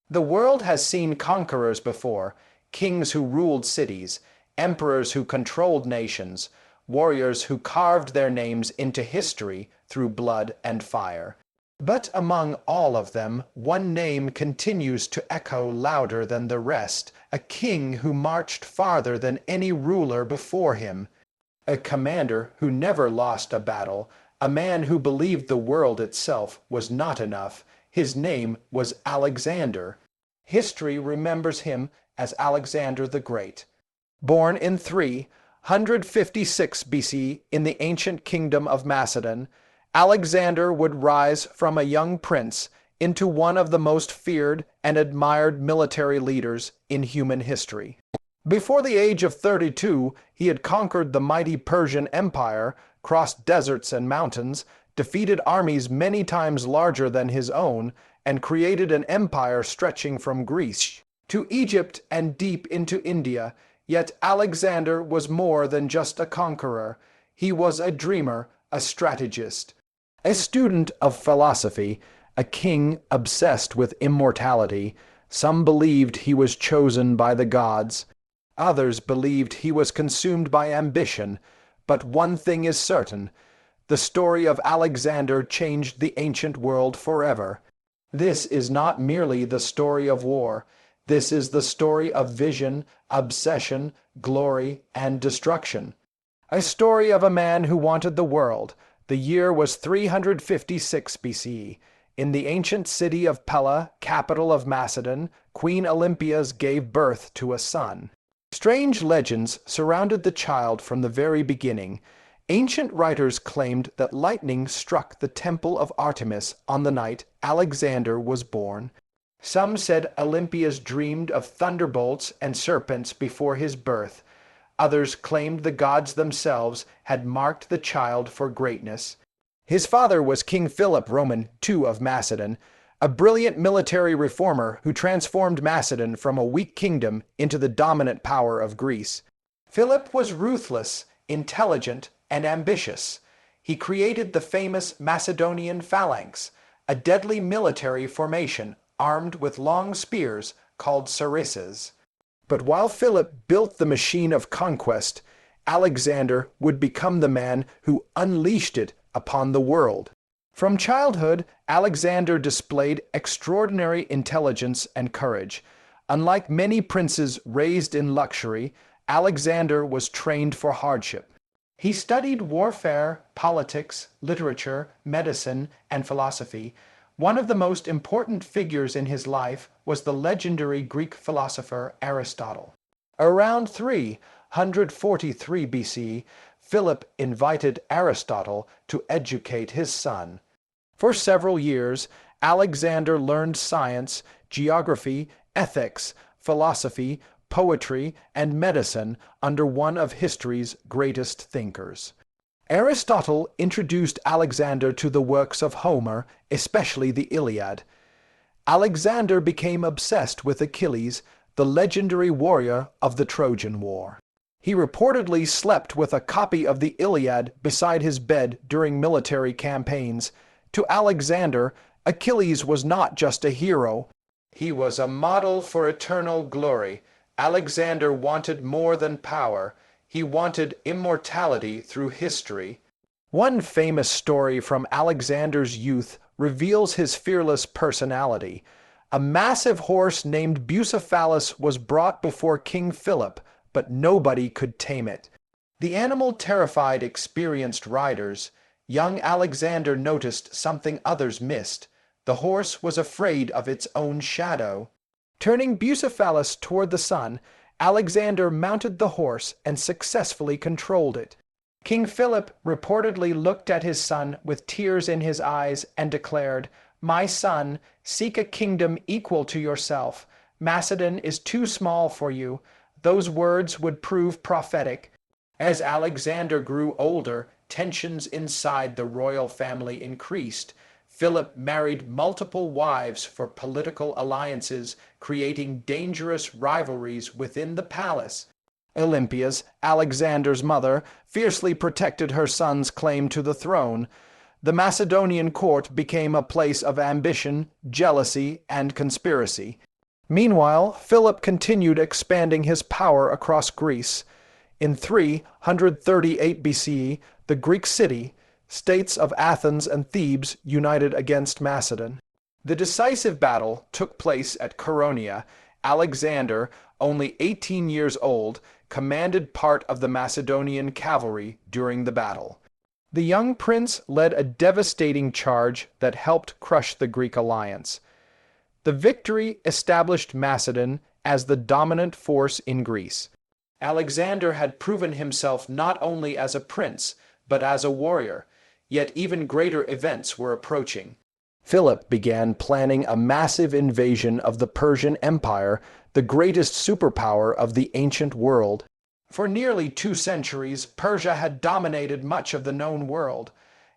The world has seen conquerors before, kings who ruled cities, emperors who controlled nations, warriors who carved their names into history through blood and fire. But among all of them, one name continues to echo louder than the rest, a king who marched farther than any ruler before him, a commander who never lost a battle, a man who believed the world itself was not enough. His name was Alexander. History remembers him as Alexander the Great. Born in 356 BC in the ancient kingdom of Macedon, Alexander would rise from a young prince into one of the most feared and admired military leaders in human history. Before the age of 32, he had conquered the mighty Persian Empire, crossed deserts and mountains, defeated armies many times larger than his own, and created an empire stretching from Greece to Egypt and deep into India. Yet Alexander was more than just a conqueror. He was a dreamer, a strategist, a student of philosophy, a king obsessed with immortality. Some believed he was chosen by the gods. Others believed he was consumed by ambition. But one thing is certain: the story of Alexander changed the ancient world forever. This is not merely the story of war. This is the story of vision, obsession, glory, and destruction. A story of a man who wanted the world. The year was 356 BC. In the ancient city of Pella, capital of Macedon, Queen Olympias gave birth to a son. Strange legends surrounded the child from the very beginning. Ancient writers claimed that lightning struck the temple of Artemis on the night Alexander was born. Some said Olympias dreamed of thunderbolts and serpents before his birth. Others claimed the gods themselves had marked the child for greatness. His father was King Philip II of Macedon, a brilliant military reformer who transformed Macedon from a weak kingdom into the dominant power of Greece. Philip was ruthless, intelligent, and ambitious. He created the famous Macedonian phalanx, a deadly military formation armed with long spears called sarissas. But while Philip built the machine of conquest, Alexander would become the man who unleashed it upon the world. From childhood, Alexander displayed extraordinary intelligence and courage. Unlike many princes raised in luxury, Alexander was trained for hardship. He studied warfare, politics, literature, medicine, and philosophy. One of the most important figures in his life was the legendary Greek philosopher Aristotle. Around 343 BC, Philip invited Aristotle to educate his son. For several years, Alexander learned science, geography, ethics, philosophy, poetry, and medicine under one of history's greatest thinkers. Aristotle introduced Alexander to the works of Homer, especially the Iliad. Alexander became obsessed with Achilles, the legendary warrior of the Trojan War. He reportedly slept with a copy of the Iliad beside his bed during military campaigns. To Alexander, Achilles was not just a hero. He was a model for eternal glory. Alexander wanted more than power. He wanted immortality through history. One famous story from Alexander's youth reveals his fearless personality. A massive horse named Bucephalus was brought before King Philip, but nobody could tame it. The animal terrified experienced riders. Young Alexander noticed something others missed. The horse was afraid of its own shadow. Turning Bucephalus toward the sun, Alexander mounted the horse and successfully controlled it. King Philip reportedly looked at his son with tears in his eyes and declared, "My son, seek a kingdom equal to yourself. Macedon is too small for you." Those words would prove prophetic. As Alexander grew older, tensions inside the royal family increased. Philip married multiple wives for political alliances, creating dangerous rivalries within the palace. Olympias, Alexander's mother, fiercely protected her son's claim to the throne. The Macedonian court became a place of ambition, jealousy, and conspiracy. Meanwhile, Philip continued expanding his power across Greece. In 338 BCE, the Greek states of Athens and Thebes united against Macedon. The decisive battle took place at Chaeronea. Alexander, only 18 years old, commanded part of the Macedonian cavalry during the battle. The young prince led a devastating charge that helped crush the Greek alliance. The victory established Macedon as the dominant force in Greece. Alexander had proven himself not only as a prince, but as a warrior, yet even greater events were approaching. Philip began planning a massive invasion of the Persian Empire, the greatest superpower of the ancient world. For nearly 2 centuries, Persia had dominated much of the known world.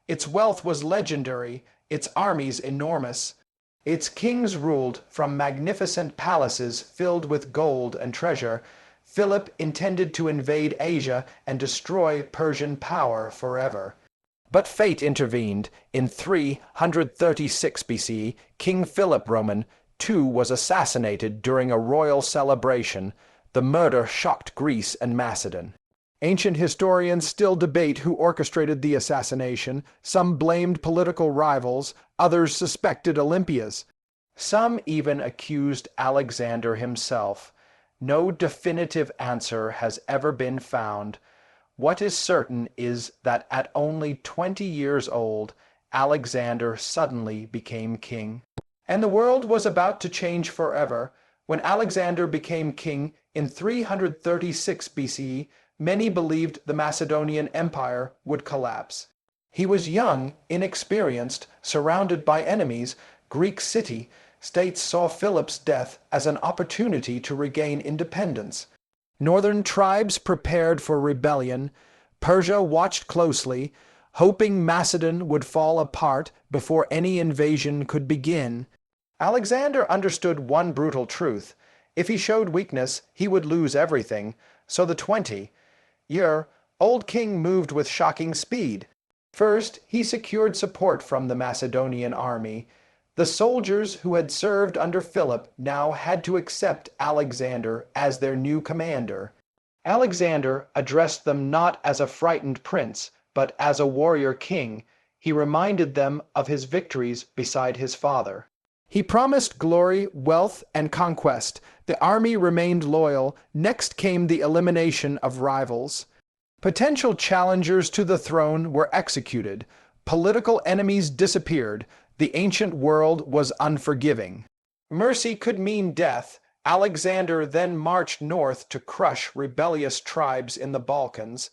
Its wealth was legendary, its armies enormous. Its kings ruled from magnificent palaces filled with gold and treasure. Philip intended to invade Asia and destroy Persian power forever. But fate intervened. In 336 BC, King Philip Roman II was assassinated during a royal celebration. The murder shocked Greece and Macedon. Ancient historians still debate who orchestrated the assassination. Some blamed political rivals, others suspected Olympias. Some even accused Alexander himself. No definitive answer has ever been found. What is certain is that at only 20 years old, Alexander suddenly became king. And the world was about to change forever. When Alexander became king in 336 BCE, many believed the Macedonian Empire would collapse. He was young, inexperienced, surrounded by enemies. Greek city-states saw Philip's death as an opportunity to regain independence. Northern tribes prepared for rebellion. Persia watched closely, hoping Macedon would fall apart before any invasion could begin. Alexander understood one brutal truth. If he showed weakness, he would lose everything. So the 20-year-old king moved with shocking speed. First, he secured support from the Macedonian army. The soldiers who had served under Philip now had to accept Alexander as their new commander. Alexander addressed them not as a frightened prince, but as a warrior king. He reminded them of his victories beside his father. He promised glory, wealth, and conquest. The army remained loyal. Next came the elimination of rivals. Potential challengers to the throne were executed. Political enemies disappeared. The ancient world was unforgiving. Mercy could mean death. Alexander then marched north to crush rebellious tribes in the Balkans.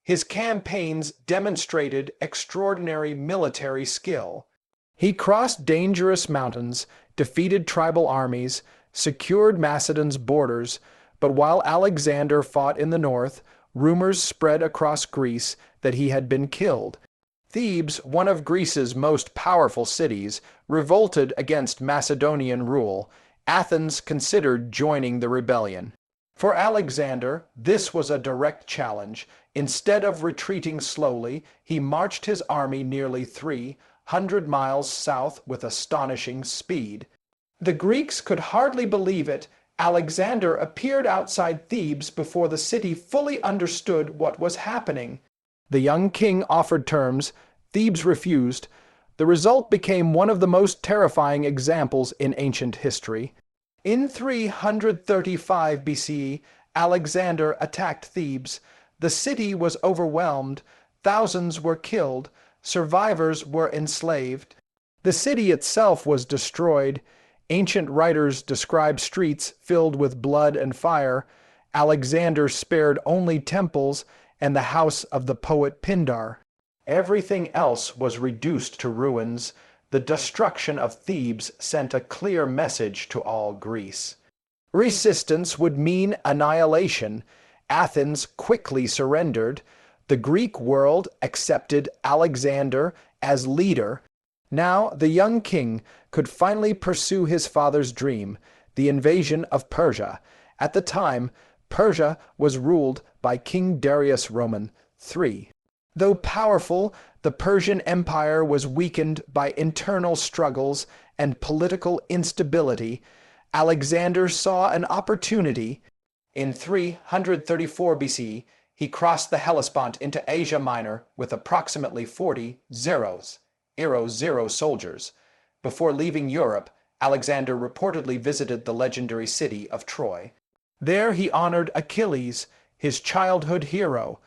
His campaigns demonstrated extraordinary military skill. He crossed dangerous mountains, defeated tribal armies, secured Macedon's borders, but while Alexander fought in the north, rumors spread across Greece that he had been killed. Thebes, one of Greece's most powerful cities, revolted against Macedonian rule. Athens considered joining the rebellion. For Alexander, this was a direct challenge. Instead of retreating slowly, he marched his army nearly 300 miles south with astonishing speed. The Greeks could hardly believe it. Alexander appeared outside Thebes before the city fully understood what was happening. The young king offered terms. Thebes refused. The result became one of the most terrifying examples in ancient history. In 335 BCE, Alexander attacked Thebes. The city was overwhelmed. Thousands were killed. Survivors were enslaved. The city itself was destroyed. Ancient writers describe streets filled with blood and fire. Alexander spared only temples and the house of the poet Pindar. Everything else was reduced to ruins. The destruction of Thebes sent a clear message to all Greece. Resistance would mean annihilation. Athens quickly surrendered. The Greek world accepted Alexander as leader. Now the young king could finally pursue his father's dream, the invasion of Persia. At the time, Persia was ruled by King Darius Roman III. Though powerful, the Persian Empire was weakened by internal struggles and political instability. Alexander saw an opportunity. In 334 BC, he crossed the Hellespont into Asia Minor with approximately 40 zero soldiers. Before leaving Europe, Alexander reportedly visited the legendary city of Troy. There he honored Achilles, his childhood hero.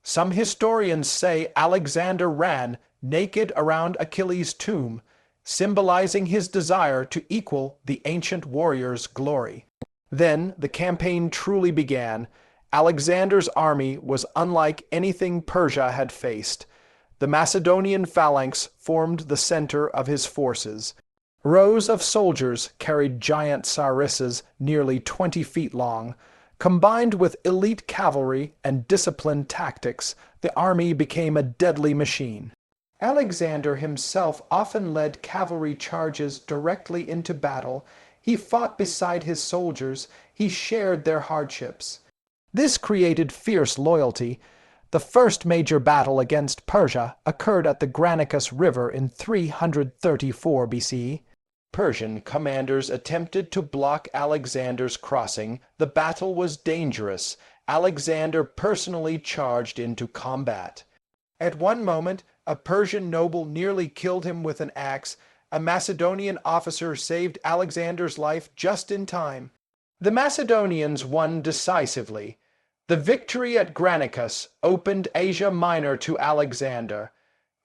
Some historians say Alexander ran naked around Achilles' tomb, symbolizing his desire to equal the ancient warrior's glory. Then the campaign truly began. Alexander's army was unlike anything Persia had faced. The Macedonian phalanx formed the center of his forces. Rows of soldiers carried giant sarissas nearly 20 feet long. Combined with elite cavalry and disciplined tactics, the army became a deadly machine. Alexander himself often led cavalry charges directly into battle. He fought beside his soldiers. He shared their hardships. This created fierce loyalty. The first major battle against Persia occurred at the Granicus River in 334 BC. Persian commanders attempted to block Alexander's crossing. The battle was dangerous. Alexander personally charged into combat. At one moment, a Persian noble nearly killed him with an axe. A Macedonian officer saved Alexander's life just in time. The Macedonians won decisively. The victory at Granicus opened Asia Minor to Alexander.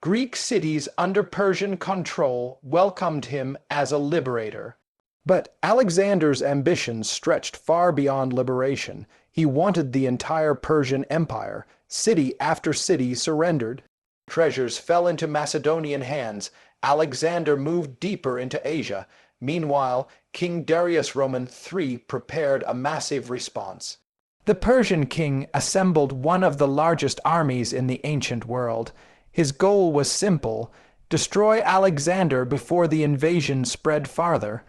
Greek cities under Persian control welcomed him as a liberator. But Alexander's ambitions stretched far beyond liberation. He wanted the entire Persian Empire. City after city surrendered. Treasures fell into Macedonian hands. Alexander moved deeper into Asia. Meanwhile, King Darius III prepared a massive response. The Persian king assembled one of the largest armies in the ancient world. His goal was simple: destroy Alexander before the invasion spread farther.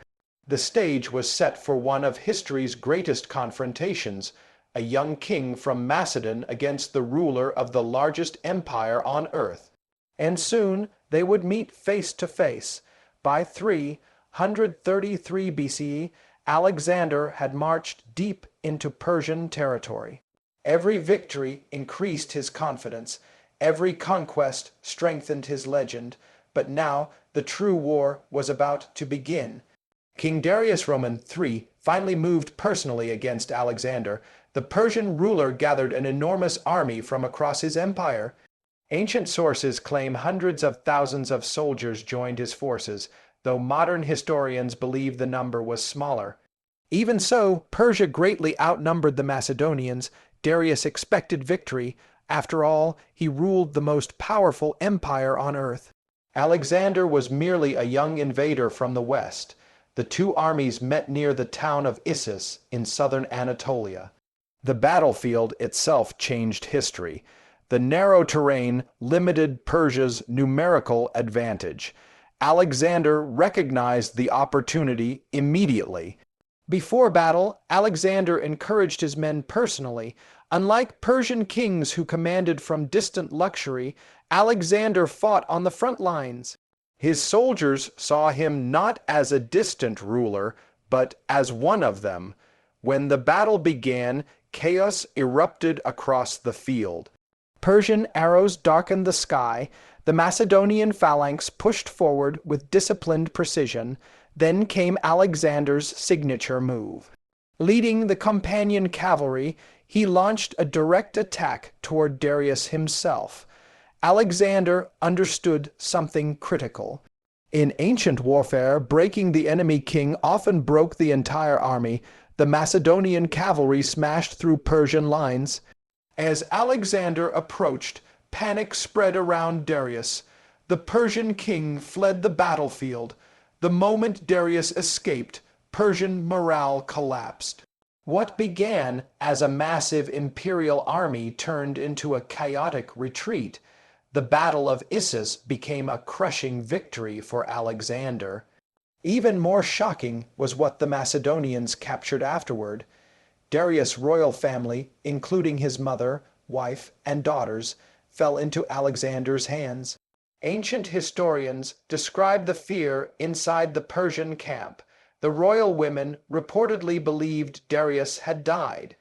The stage was set for one of history's greatest confrontations, a young king from Macedon against the ruler of the largest empire on earth. And soon they would meet face to face. By 333 BCE, Alexander had marched deep into Persian territory. Every victory increased his confidence. Every conquest strengthened his legend. But now the true war was about to begin. King Darius III finally moved personally against Alexander. The Persian ruler gathered an enormous army from across his empire. Ancient sources claim hundreds of thousands of soldiers joined his forces, though modern historians believe the number was smaller. Even so, Persia greatly outnumbered the Macedonians. Darius expected victory. After all, he ruled the most powerful empire on earth. Alexander was merely a young invader from the west. The two armies met near the town of Issus in southern Anatolia. The battlefield itself changed history. The narrow terrain limited Persia's numerical advantage. Alexander recognized the opportunity immediately. Before battle, Alexander encouraged his men personally. Unlike Persian kings who commanded from distant luxury, Alexander fought on the front lines. His soldiers saw him not as a distant ruler, but as one of them. When the battle began, chaos erupted across the field. Persian arrows darkened the sky. The Macedonian phalanx pushed forward with disciplined precision. Then came Alexander's signature move. Leading the companion cavalry, he launched a direct attack toward Darius himself. Alexander understood something critical. In ancient warfare, breaking the enemy king often broke the entire army. The Macedonian cavalry smashed through Persian lines. As Alexander approached, panic spread around Darius. The Persian king fled the battlefield. The moment Darius escaped, Persian morale collapsed. What began as a massive imperial army turned into a chaotic retreat. The Battle of Issus became a crushing victory for Alexander. Even more shocking was what the Macedonians captured afterward. Darius' royal family, including his mother, wife, and daughters, fell into Alexander's hands. Ancient historians describe the fear inside the Persian camp. The royal women reportedly believed Darius had died.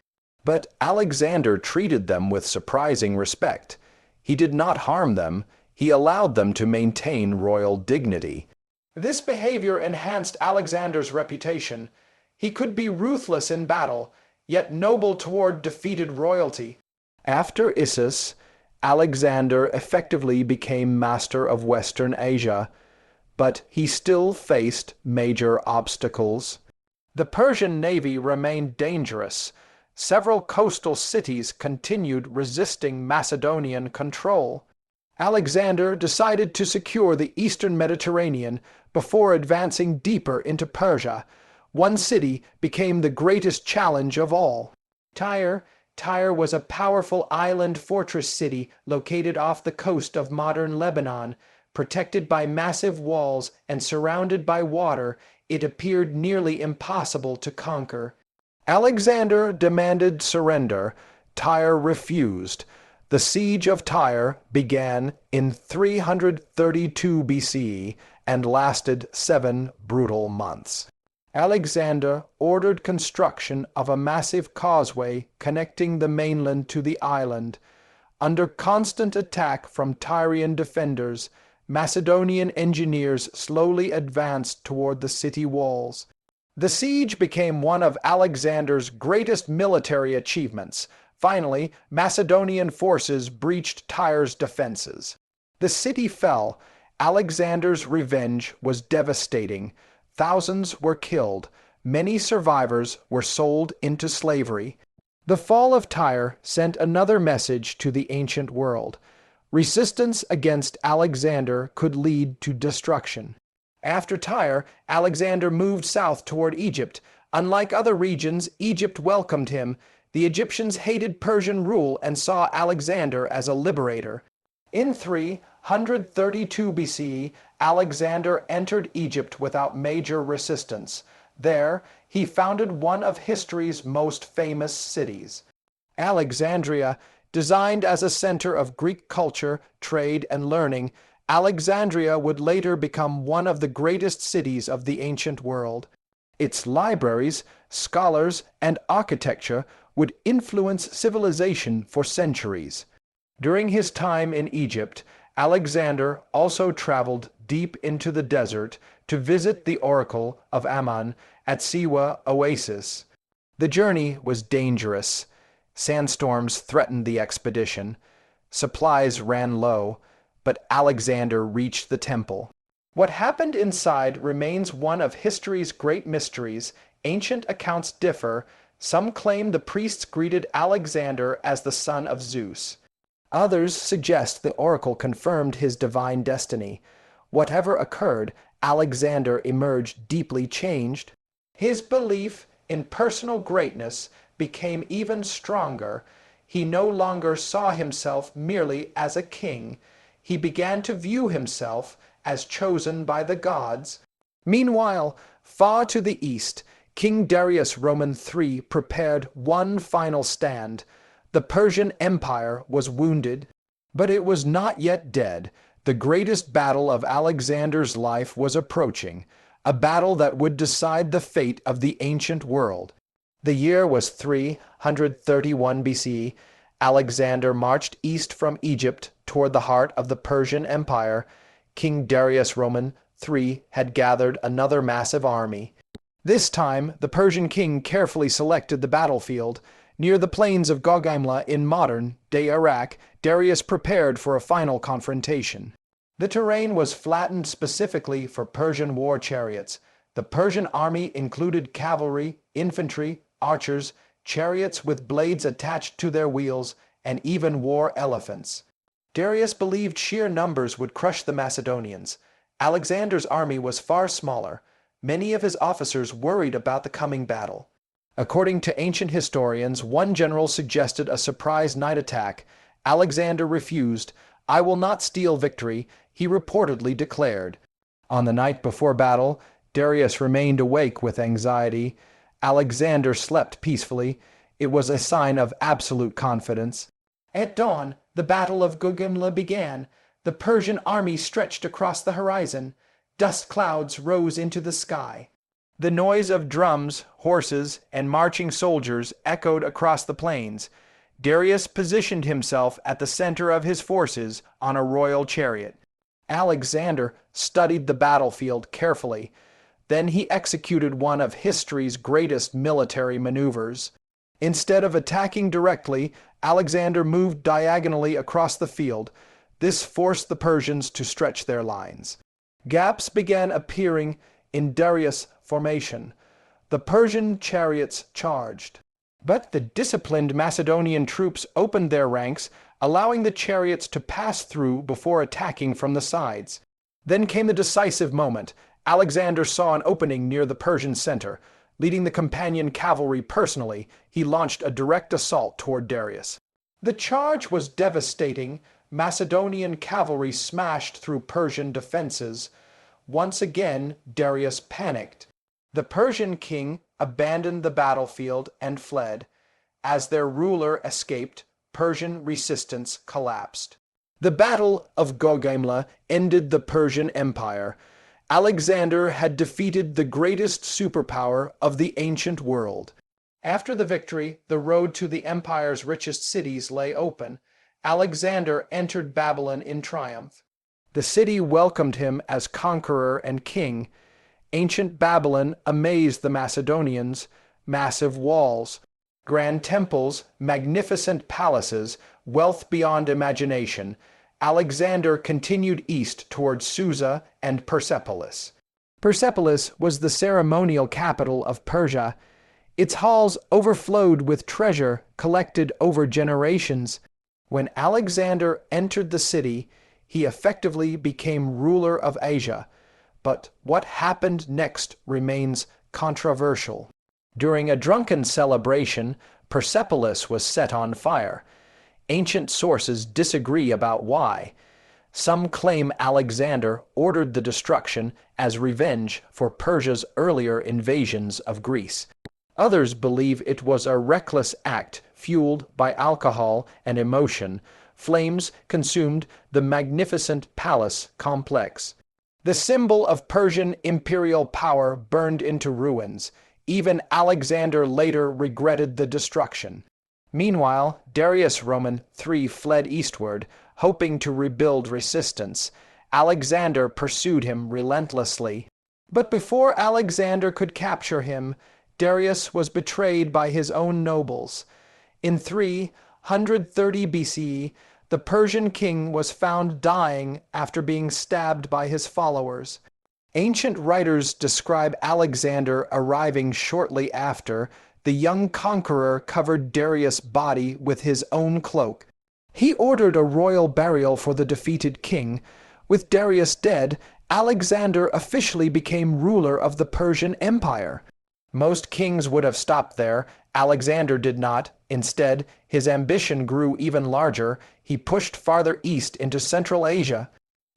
But Alexander treated them with surprising respect. He did not harm them. He allowed them to maintain royal dignity. This behavior enhanced Alexander's reputation. He could be ruthless in battle, yet noble toward defeated royalty. After Issus, Alexander effectively became master of Western Asia, but he still faced major obstacles. The Persian navy remained dangerous. Several coastal cities continued resisting Macedonian control. Alexander decided to secure the eastern Mediterranean before advancing deeper into Persia. One city became the greatest challenge of all. Tyre. Tyre was a powerful island fortress city located off the coast of modern Lebanon. Protected by massive walls and surrounded by water, it appeared nearly impossible to conquer. Alexander demanded surrender. Tyre refused. The siege of Tyre began in 332 BCE and lasted 7 brutal months. Alexander ordered construction of a massive causeway connecting the mainland to the island. Under constant attack from Tyrian defenders, Macedonian engineers slowly advanced toward the city walls. The siege became one of Alexander's greatest military achievements. Finally, Macedonian forces breached Tyre's defenses. The city fell. Alexander's revenge was devastating. Thousands were killed. Many survivors were sold into slavery. The fall of Tyre sent another message to the ancient world. Resistance against Alexander could lead to destruction. After Tyre, Alexander moved south toward Egypt. Unlike other regions, Egypt welcomed him. The Egyptians hated Persian rule and saw Alexander as a liberator. In 332 BCE, Alexander entered Egypt without major resistance. There, he founded one of history's most famous cities. Alexandria, designed as a center of Greek culture, trade, and learning, Alexandria would later become one of the greatest cities of the ancient world. Its libraries, scholars, and architecture would influence civilization for centuries. During his time in Egypt, Alexander also traveled deep into the desert to visit the oracle of Ammon at Siwa, Oasis. The journey was dangerous. Sandstorms threatened the expedition. Supplies ran low, but Alexander reached the temple. What happened inside remains one of history's great mysteries. Ancient accounts differ. Some claim the priests greeted Alexander as the son of Zeus. Others suggest the oracle confirmed his divine destiny. Whatever occurred, Alexander emerged deeply changed. His belief in personal greatness became even stronger. He no longer saw himself merely as a king. He began to view himself as chosen by the gods. Meanwhile, far to the east, King Darius Roman III prepared one final stand. The Persian Empire was wounded, but it was not yet dead. The greatest battle of Alexander's life was approaching, a battle that would decide the fate of the ancient world. The year was 331 BCE. Alexander marched east from Egypt toward the heart of the Persian Empire. King Darius Roman III had gathered another massive army. This time, the Persian king carefully selected the battlefield. Near the plains of Gaugamela in modern-day Iraq, Darius prepared for a final confrontation. The terrain was flattened specifically for Persian war chariots. The Persian army included cavalry, infantry, archers, chariots with blades attached to their wheels, and even war elephants. Darius believed sheer numbers would crush the Macedonians. Alexander's army was far smaller. Many of his officers worried about the coming battle. According to ancient historians, one general suggested a surprise night attack. Alexander refused. "I will not steal victory," he reportedly declared. On the night before battle, Darius remained awake with anxiety. Alexander slept peacefully. It was a sign of absolute confidence. At dawn, the Battle of Gaugamela began. The Persian army stretched across the horizon. Dust clouds rose into the sky. The noise of drums, horses, and marching soldiers echoed across the plains. Darius positioned himself at the center of his forces on a royal chariot. Alexander studied the battlefield carefully. Then he executed one of history's greatest military maneuvers. Instead of attacking directly, Alexander moved diagonally across the field. This forced the Persians to stretch their lines. Gaps began appearing in Darius' formation. The Persian chariots charged. But the disciplined Macedonian troops opened their ranks, allowing the chariots to pass through before attacking from the sides. Then came the decisive moment. Alexander saw an opening near the Persian center. Leading the companion cavalry personally, he launched a direct assault toward Darius. The charge was devastating. Macedonian cavalry smashed through Persian defenses. Once again, Darius panicked. The Persian king abandoned the battlefield and fled. As their ruler escaped, Persian resistance collapsed. The Battle of Gaugamela ended the Persian Empire. Alexander had defeated the greatest superpower of the ancient world. After the victory, the road to the empire's richest cities lay open. Alexander entered Babylon in triumph. The city welcomed him as conqueror and king. Ancient Babylon amazed the Macedonians. Massive walls, grand temples, magnificent palaces, wealth beyond imagination. Alexander continued east toward Susa and Persepolis. Persepolis was the ceremonial capital of Persia. Its halls overflowed with treasure collected over generations. When Alexander entered the city, he effectively became ruler of Asia. But what happened next remains controversial. During a drunken celebration, Persepolis was set on fire. Ancient sources disagree about why. Some claim Alexander ordered the destruction as revenge for Persia's earlier invasions of Greece. Others believe it was a reckless act fueled by alcohol and emotion. Flames consumed the magnificent palace complex. The symbol of Persian imperial power burned into ruins. Even Alexander later regretted the destruction. Meanwhile, Darius Roman III fled eastward, hoping to rebuild resistance. Alexander pursued him relentlessly. But before Alexander could capture him, Darius was betrayed by his own nobles. In 330 BCE, the Persian king was found dying after being stabbed by his followers. Ancient writers describe Alexander arriving shortly after. The young conqueror covered Darius' body with his own cloak. He ordered a royal burial for the defeated king. With Darius dead, Alexander officially became ruler of the Persian Empire. Most kings would have stopped there. Alexander did not. Instead, his ambition grew even larger. He pushed farther east into Central Asia,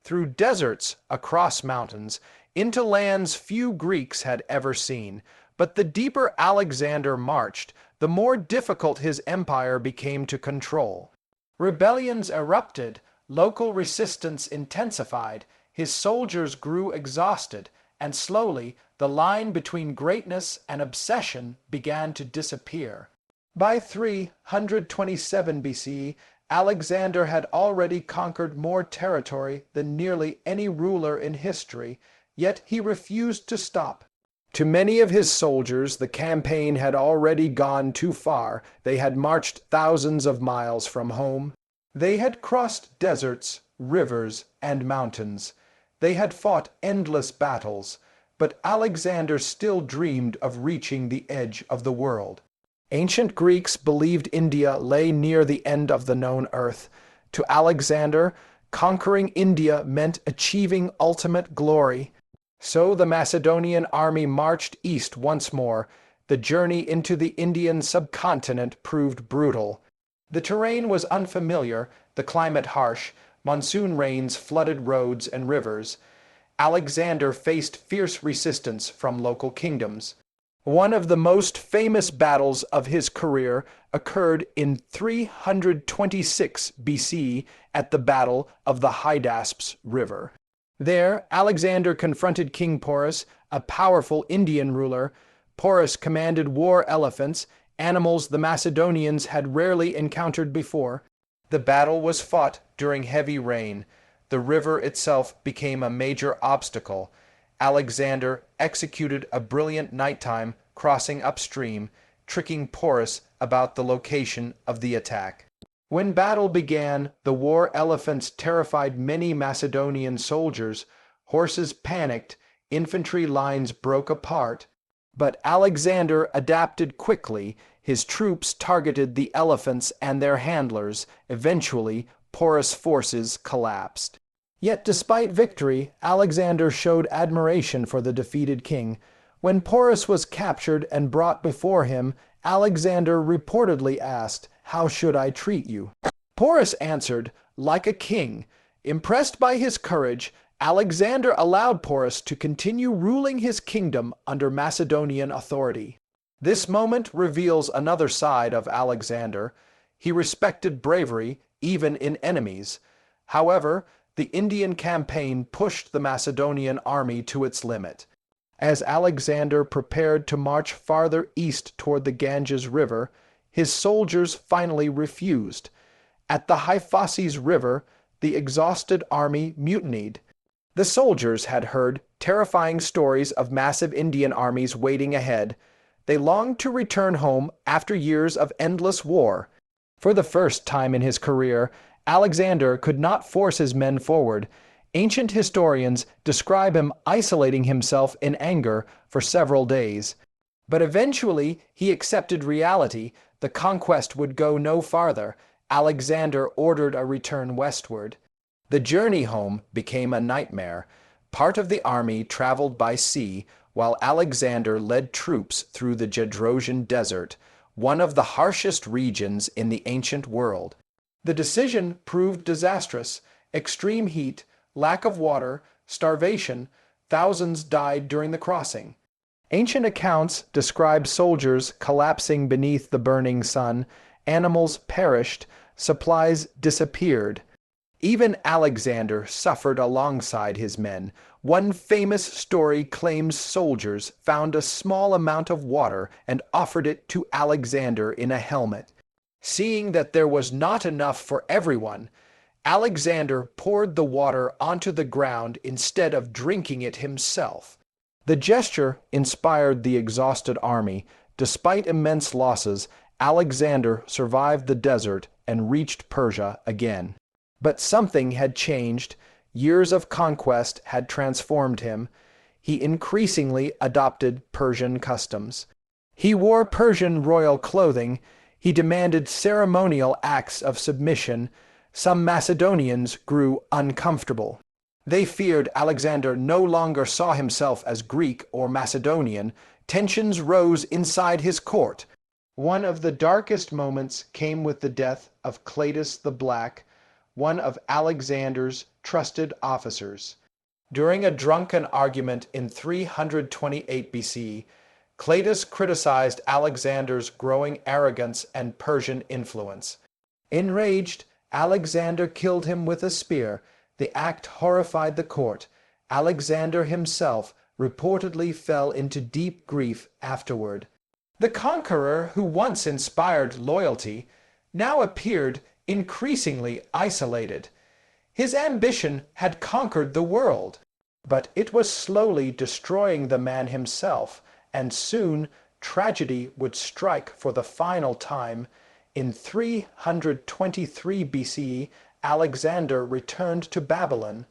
through deserts, across mountains, into lands few Greeks had ever seen. But the deeper Alexander marched, the more difficult his empire became to control. Rebellions erupted, local resistance intensified, his soldiers grew exhausted, and slowly the line between greatness and obsession began to disappear. By 327 BC, Alexander had already conquered more territory than nearly any ruler in history, yet he refused to stop. To many of his soldiers, the campaign had already gone too far. They had marched thousands of miles from home. They had crossed deserts, rivers, and mountains. They had fought endless battles. But Alexander still dreamed of reaching the edge of the world. Ancient Greeks believed India lay near the end of the known earth. To Alexander, conquering India meant achieving ultimate glory. So the Macedonian army marched east once more. The journey into the Indian subcontinent proved brutal. The terrain was unfamiliar, the climate harsh. Monsoon rains flooded roads and rivers. Alexander faced fierce resistance from local kingdoms. One of the most famous battles of his career occurred in 326 BC at the Battle of the Hydaspes River. There, Alexander confronted King Porus, a powerful Indian ruler. Porus commanded war elephants, animals the Macedonians had rarely encountered before. The battle was fought during heavy rain. The river itself became a major obstacle. Alexander executed a brilliant nighttime crossing upstream, tricking Porus about the location of the attack. When battle began, the war elephants terrified many Macedonian soldiers. Horses panicked, infantry lines broke apart. But Alexander adapted quickly. His troops targeted the elephants and their handlers. Eventually, Porus' forces collapsed. Yet despite victory, Alexander showed admiration for the defeated king. When Porus was captured and brought before him, Alexander reportedly asked, "How should I treat you?" Porus answered, "Like a king." Impressed by his courage, Alexander allowed Porus to continue ruling his kingdom under Macedonian authority. This moment reveals another side of Alexander. He respected bravery, even in enemies. However, the Indian campaign pushed the Macedonian army to its limit. As Alexander prepared to march farther east toward the Ganges River, his soldiers finally refused. At the Hydaspes River, the exhausted army mutinied. The soldiers had heard terrifying stories of massive Indian armies waiting ahead. They longed to return home after years of endless war. For the first time in his career, Alexander could not force his men forward. Ancient historians describe him isolating himself in anger for several days. But eventually he accepted reality. The conquest would go no farther. Alexander ordered a return westward. The journey home became a nightmare. Part of the army traveled by sea, while Alexander led troops through the Gedrosian Desert, one of the harshest regions in the ancient world. The decision proved disastrous. Extreme heat, lack of water, starvation, thousands died during the crossing. Ancient accounts describe soldiers collapsing beneath the burning sun, animals perished, supplies disappeared. Even Alexander suffered alongside his men. One famous story claims soldiers found a small amount of water and offered it to Alexander in a helmet. Seeing that there was not enough for everyone, Alexander poured the water onto the ground instead of drinking it himself. The gesture inspired the exhausted army. Despite immense losses, Alexander survived the desert and reached Persia again. But something had changed. Years of conquest had transformed him. He increasingly adopted Persian customs. He wore Persian royal clothing. He demanded ceremonial acts of submission. Some Macedonians grew uncomfortable. They feared Alexander no longer saw himself as Greek or Macedonian. Tensions rose inside his court. One of the darkest moments came with the death of Cletus the Black, one of Alexander's trusted officers. During a drunken argument in 328 BC, Cletus criticized Alexander's growing arrogance and Persian influence. Enraged, Alexander killed him with a spear. The act horrified the court. Alexander himself reportedly fell into deep grief afterward. The conqueror who once inspired loyalty now appeared increasingly isolated. His ambition had conquered the world, but it was slowly destroying the man himself, and soon tragedy would strike for the final time. In 323 BCE, Alexander returned to Babylon.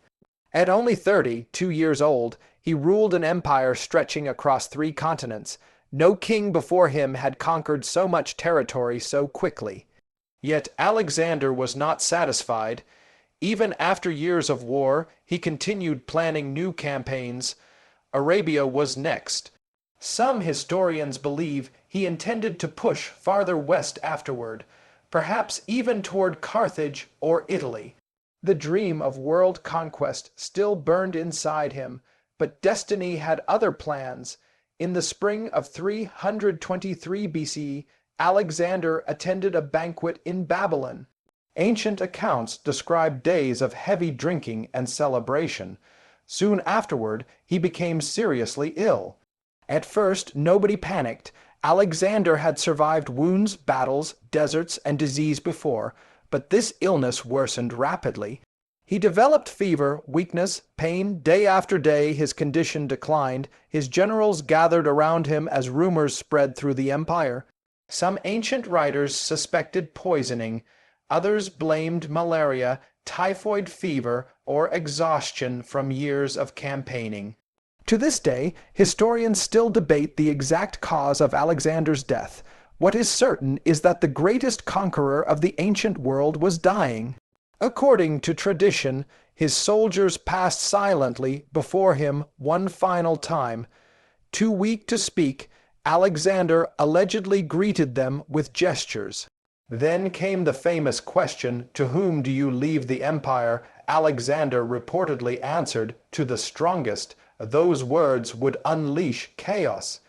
At only 32 years old, he ruled an empire stretching across 3 continents. No king before him had conquered so much territory so quickly. Yet Alexander was not satisfied. Even after years of war, he continued planning new campaigns. Arabia was next. Some historians believe he intended to push farther west afterward, perhaps even toward Carthage or Italy. The dream of world conquest still burned inside him, but destiny had other plans. In the spring of 323 BC, Alexander attended a banquet in Babylon. Ancient accounts describe days of heavy drinking and celebration. Soon afterward, he became seriously ill. At first, nobody panicked. Alexander had survived wounds, battles, deserts, and disease before, but this illness worsened rapidly. He developed fever, weakness, pain. Day after day his condition declined. His generals gathered around him as rumors spread through the empire. Some ancient writers suspected poisoning. Others blamed malaria, typhoid fever, or exhaustion from years of campaigning. To this day, historians still debate the exact cause of Alexander's death. What is certain is that the greatest conqueror of the ancient world was dying. According to tradition, his soldiers passed silently before him one final time. Too weak to speak, Alexander allegedly greeted them with gestures. Then came the famous question, "To whom do you leave the empire?" Alexander reportedly answered, "To the strongest." Those words would unleash chaos.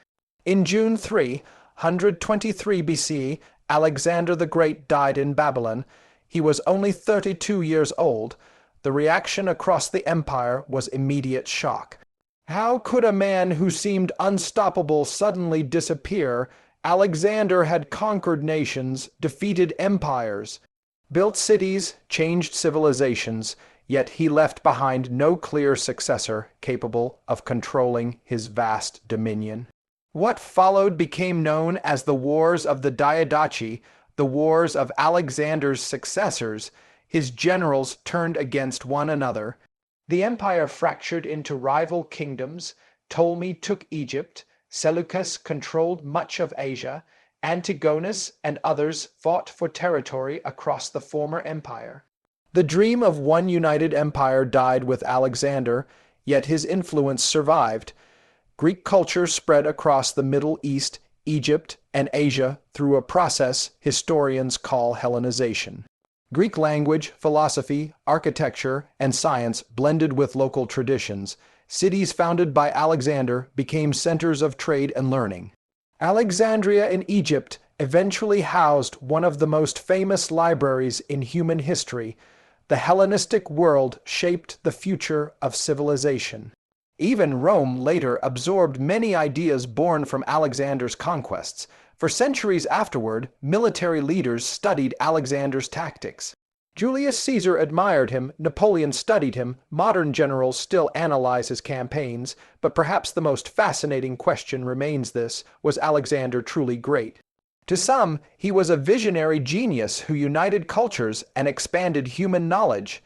In June 323 BC, Alexander the Great died in Babylon. He was only 32 years old. The reaction across the empire was immediate shock. How could a man who seemed unstoppable suddenly disappear? Alexander had conquered nations, defeated empires, built cities, changed civilizations, yet he left behind no clear successor capable of controlling his vast dominion. What followed became known as the Wars of the Diadochi, the wars of Alexander's successors. His generals turned against one another. The empire fractured into rival kingdoms. Ptolemy took Egypt, Seleucus controlled much of Asia, Antigonus and others fought for territory across the former empire. The dream of one united empire died with Alexander, yet his influence survived. Greek culture spread across the Middle East, Egypt, and Asia through a process historians call Hellenization. Greek language, philosophy, architecture, and science blended with local traditions. Cities founded by Alexander became centers of trade and learning. Alexandria in Egypt eventually housed one of the most famous libraries in human history. The Hellenistic world shaped the future of civilization. Even Rome later absorbed many ideas born from Alexander's conquests. For centuries afterward, military leaders studied Alexander's tactics. Julius Caesar admired him, Napoleon studied him, modern generals still analyze his campaigns, but perhaps the most fascinating question remains this: was Alexander truly great? To some, he was a visionary genius who united cultures and expanded human knowledge.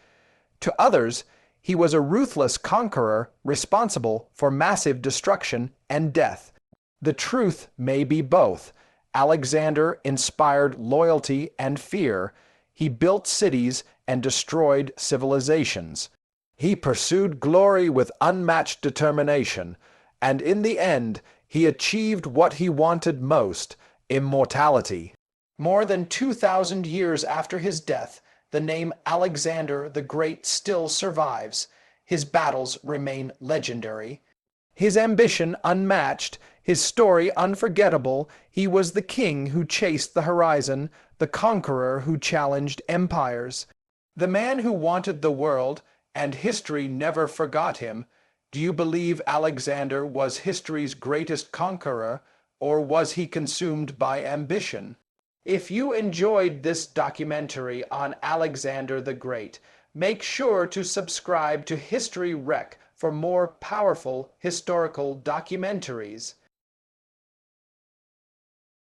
To others, he was a ruthless conqueror responsible for massive destruction and death. The truth may be both. Alexander inspired loyalty and fear. He built cities and destroyed civilizations. He pursued glory with unmatched determination, and in the end, he achieved what he wanted most: immortality. More than 2,000 years after his death, the name Alexander the Great still survives. His battles remain legendary. His ambition unmatched, his story unforgettable. He was the king who chased the horizon, the conqueror who challenged empires. The man who wanted the world, and history never forgot him. Do you believe Alexander was history's greatest conqueror, or was he consumed by ambition? If you enjoyed this documentary on Alexander the Great, make sure to subscribe to History Rec for more powerful historical documentaries.